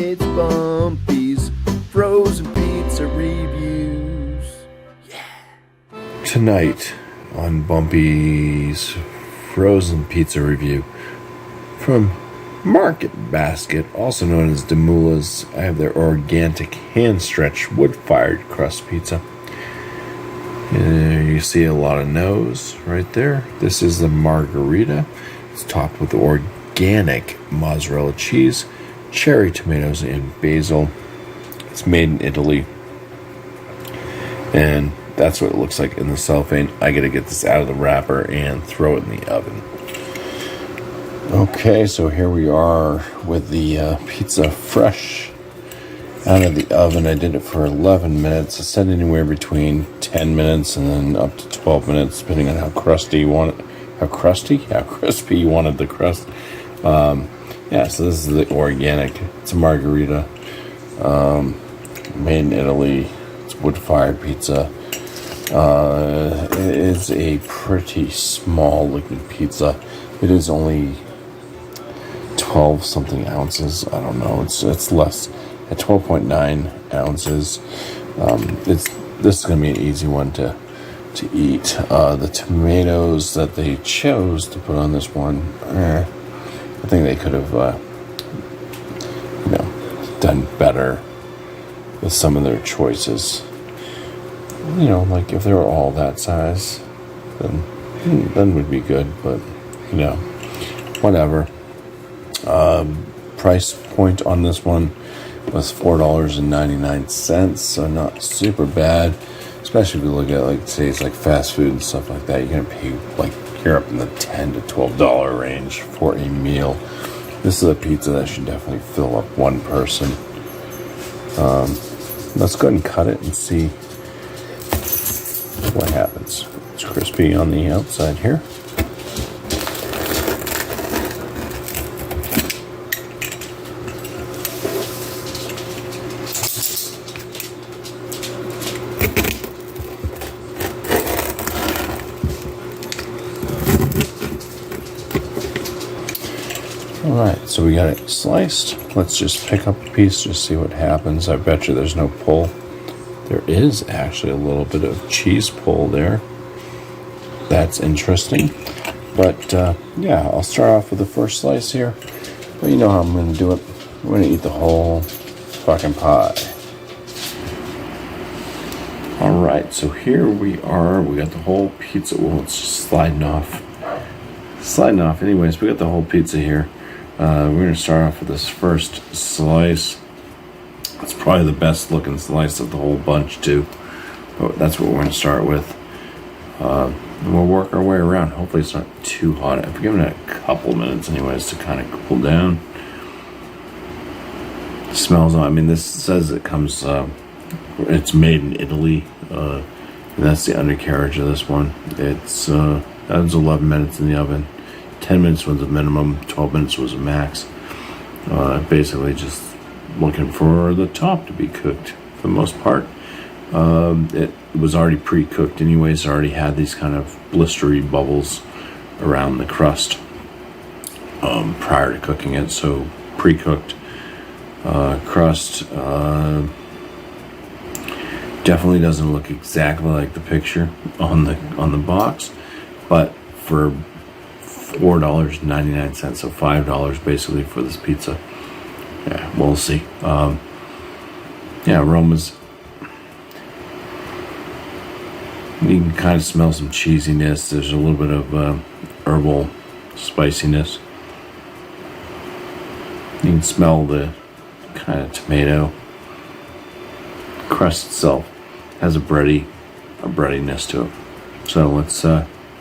It's BuMpY-isms frozen pizza reviews. Yeah. Tonight on BuMpY-isms frozen pizza review from Market Basket, also known as Demula's, I have their organic hand-stretched wood-fired crust pizza. You see a lot of nose right there. This is the Margarita. It's topped with organic mozzarella cheese, cherry tomatoes, and basil. It's made in Italy, and that's what it looks like in the cellophane. I gotta get this out of the wrapper and throw it in the oven. Okay, so here we are with the pizza fresh out of the oven. I did it for 11 minutes. I said anywhere between 10 minutes and then up to 12 minutes, depending on how crusty you want it. How crispy you wanted the crust. Yeah, so this is the organic. It's a margarita, made in Italy. It's wood-fired pizza. It is a pretty small-looking pizza. It is only 12 something ounces. I don't know. It's less. At 12.9 ounces. This is going to be an easy one to eat. The tomatoes that they chose to put on this one, I think they could have, done better with some of their choices. Like if they were all that size, then would be good. But whatever. Price point on this one was $4.99, so not super bad, especially if you look at say it's like fast food and stuff like that. You're gonna pay you're up in the $10 to $12 range for a meal. This is a pizza that should definitely fill up one person. Let's go ahead and cut it and see what happens. It's crispy on the outside here. Alright, so we got it sliced. Let's just pick up a piece, just see what happens. I bet you there's no pull. There is actually a little bit of cheese pull there. That's interesting. But, yeah, I'll start off with the first slice here. But you know how I'm going to do it. I'm going to eat the whole fucking pie. Alright, so here we are. We got the whole pizza. Well, it's just sliding off. Anyways, we got the whole pizza here. We're going to start off with this first slice. It's probably the best looking slice of the whole bunch too. But that's what we're going to start with. And we'll work our way around. Hopefully it's not too hot. I've given it a couple minutes anyways to kind of cool down. It smells, this says it comes, it's made in Italy. And that's the undercarriage of this one. It's, that was 11 minutes in the oven. 10 minutes was the minimum, 12 minutes was a max. Basically just looking for the top to be cooked for the most part. It was already pre-cooked anyways. It already had these kind of blistery bubbles around the crust prior to cooking it. So pre-cooked crust definitely doesn't look exactly like the picture on the box, but for $4.99, so $5 basically for this pizza. Yeah, we'll see. Aromas. You can kind of smell some cheesiness. There's a little bit of herbal spiciness. You can smell the kind of tomato. Crust itself has a breadiness to it. So let's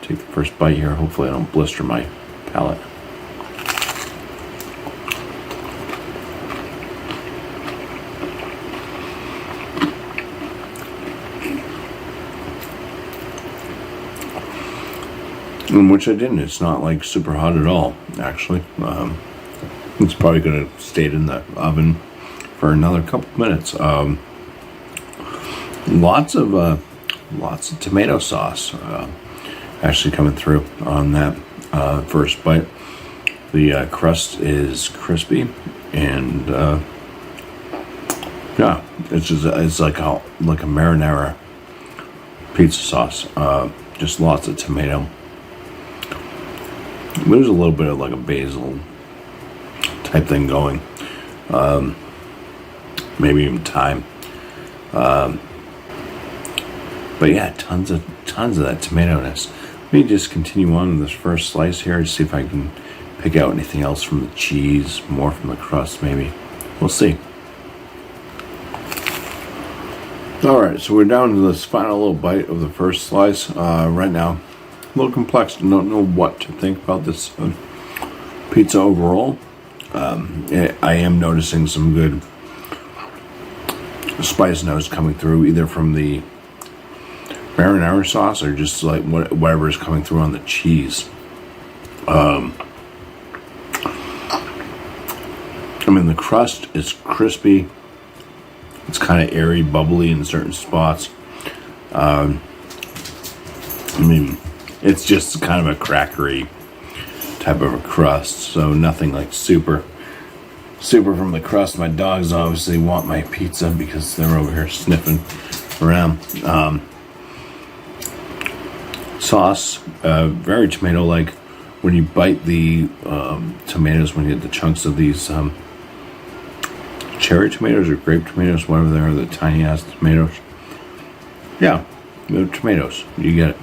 take the first bite here. Hopefully I don't blister my palate. Which I didn't. It's not like super hot at all, actually. It's probably going to stay in the oven for another couple minutes. Lots of tomato sauce actually coming through on that first bite. The crust is crispy and Yeah, it's like a marinara pizza sauce. Just lots of tomato. There's a little bit of like a basil type thing going. Maybe even thyme. But yeah, tons of that tomato-ness. Let me just continue on with this first slice here to see if I can pick out anything else from the cheese, more from the crust maybe. We'll see. Alright, so we're down to this final little bite of the first slice. Right now, a little complex. Don't know what to think about this pizza overall. I am noticing some good spice notes coming through, either from the marinara sauce or just like whatever is coming through on the cheese. I mean, the crust is crispy. It's kind of airy, bubbly in certain spots. I mean, it's just kind of a crackery type of a crust, so nothing like super from the crust. My dogs obviously want my pizza because they're over here sniffing around. Sauce, very tomato-like. When you bite the tomatoes, when you get the chunks of these cherry tomatoes or grape tomatoes, whatever they are, the tiny ass tomatoes. Yeah, they're tomatoes. You get it.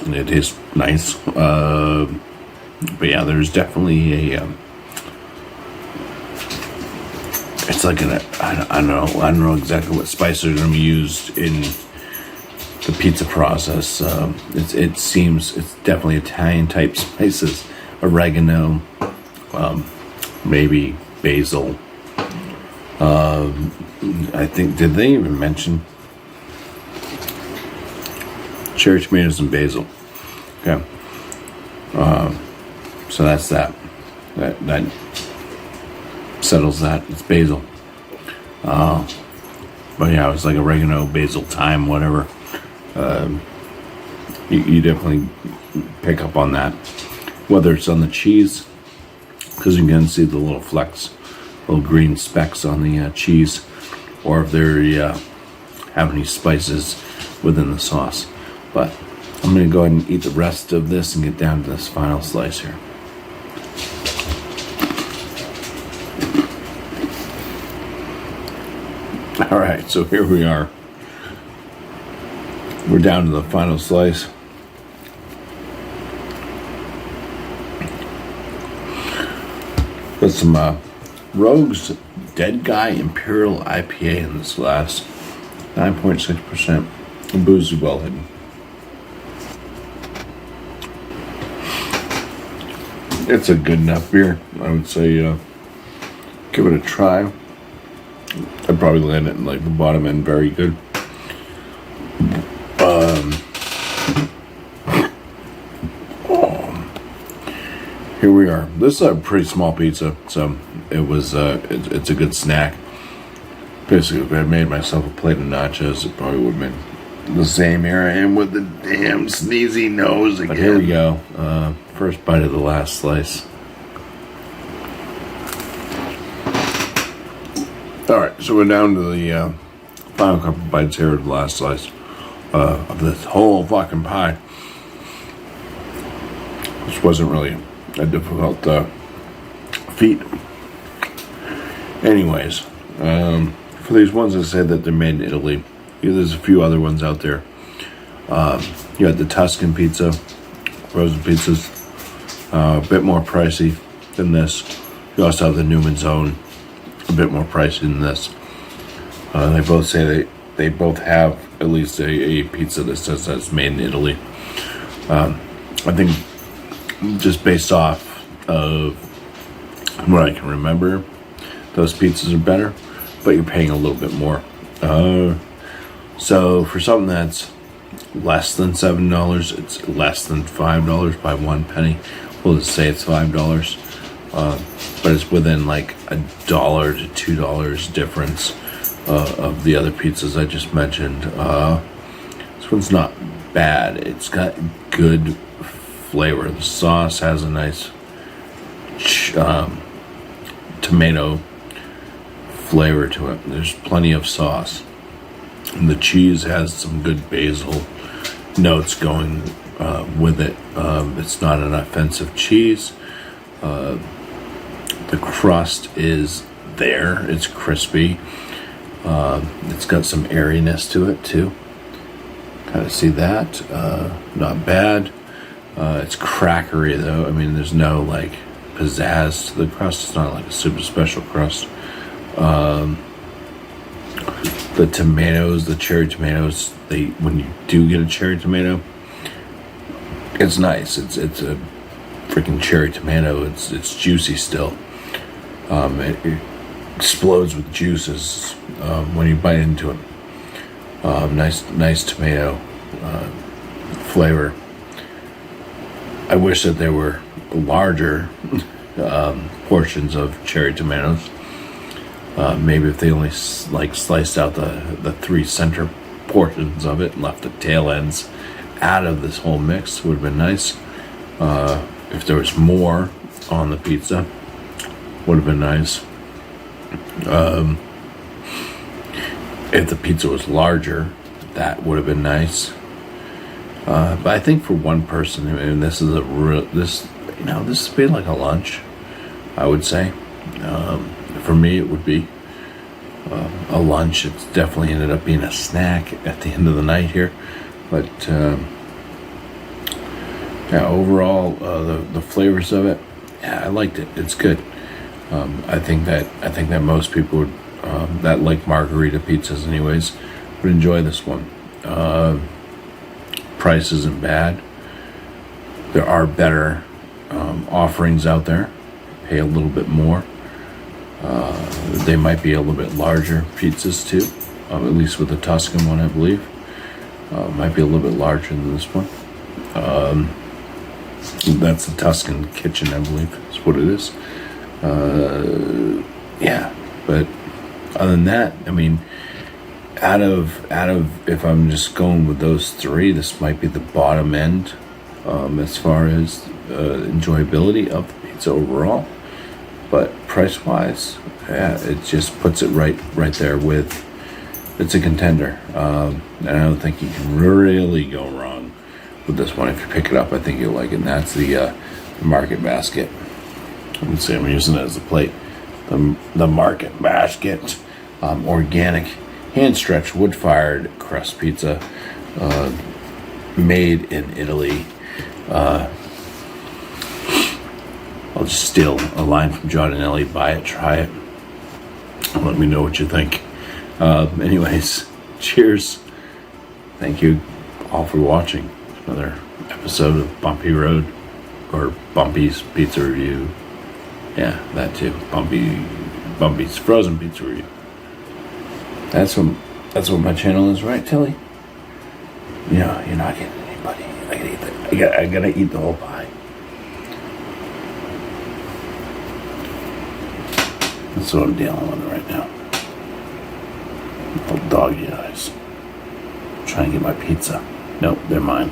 It tastes nice. But yeah, there's definitely a. It's like I don't know exactly what spices are going to be used in the pizza process. It seems it's definitely Italian type spices, oregano, maybe basil. I think, did they even mention cherry tomatoes and basil? Okay. So that's that. That settles that. It's basil. But yeah, it's like oregano, basil, thyme, whatever. You definitely pick up on that. Whether it's on the cheese, because you can see the little flecks, little green specks on the cheese, or if they have any spices within the sauce. But I'm going to go ahead and eat the rest of this and get down to this final slice here. Alright, so here we are. We're down to the final slice. Got some Rogue's Dead Guy Imperial IPA in this glass. 9.6%. The booze is well hidden. It's a good enough beer. I would say give it a try. I'd probably land it in like the bottom end. Very good. Here we are. This is a pretty small pizza, so it was. It's a good snack. Basically, if I made myself a plate of nachos, it probably would have been the same. Here I am with the damn sneezy nose again. But here we go. First bite of the last slice. Alright, so we're down to the final couple bites here of the last slice of this whole fucking pie. This wasn't really a difficult feat. Anyways, for these ones that say that they're made in Italy, there's a few other ones out there. You got the Tuscan pizza, frozen pizzas, a bit more pricey than this. You also have the Newman's Own, a bit more pricey than this. They both say they both have at least a pizza that says that it's made in Italy. I think just based off of what I can remember, those pizzas are better, but you're paying a little bit more. So for something that's less than $7, it's less than $5 by 1 penny. We'll just say it's $5. But it's within like $1 to $2 difference of the other pizzas I just mentioned. This one's not bad. It's got good flavor. The sauce has a nice tomato flavor to it. There's plenty of sauce. And the cheese has some good basil notes going with it. It's not an offensive cheese. The crust is there. It's crispy. It's got some airiness to it too. Kind of see that. Not bad. It's crackery though. I mean, there's no like pizzazz to the crust. It's not like a super special crust. The tomatoes, the cherry tomatoes, when you do get a cherry tomato, it's nice. It's a freaking cherry tomato. It's juicy still. It explodes with juices when you bite into it. Nice tomato flavor. I wish that there were larger portions of cherry tomatoes. Maybe if they only sliced out the three center portions of it and left the tail ends out of this whole mix, would have been nice. If there was more on the pizza, would have been nice. If the pizza was larger, that would have been nice. But I think for one person, I mean, this is this would be like a lunch, I would say. For me, it would be a lunch. It's definitely ended up being a snack at the end of the night here. But yeah, overall, the flavors of it, yeah, I liked it. It's good. I think that most people would, that like margarita pizzas, anyways, would enjoy this one. Price isn't bad. There are better offerings out there. Pay a little bit more. They might be a little bit larger pizzas too, at least with the Tuscan one, I believe. Might be a little bit larger than this one. That's the Tuscan kitchen, I believe, is what it is. Yeah, but other than that, I mean, out of if I'm just going with those three, this might be the bottom end as far as enjoyability of the pizza overall. But price-wise, yeah, it just puts it right there with. It's a contender, and I don't think you can really go wrong with this one. If you pick it up, I think you'll like it. And that's the Market Basket. Let me see, I'm using it as a plate. The Market Basket, organic, hand-stretched, wood-fired crust pizza, made in Italy. I'll just steal a line from John and Ellie. Buy it, try it. Let me know what you think. Anyways, cheers. Thank you all for watching another episode of Bumpy Road, or Bumpy's Pizza Review. Yeah, that too. Bumpy's Frozen Pizza Review. That's what my channel is, right, Tilly? You know, you're not getting anybody. I gotta eat that. I gotta eat the whole pie. That's what I'm dealing with right now. Little doggy eyes. I'm trying to get my pizza. Nope, they're mine.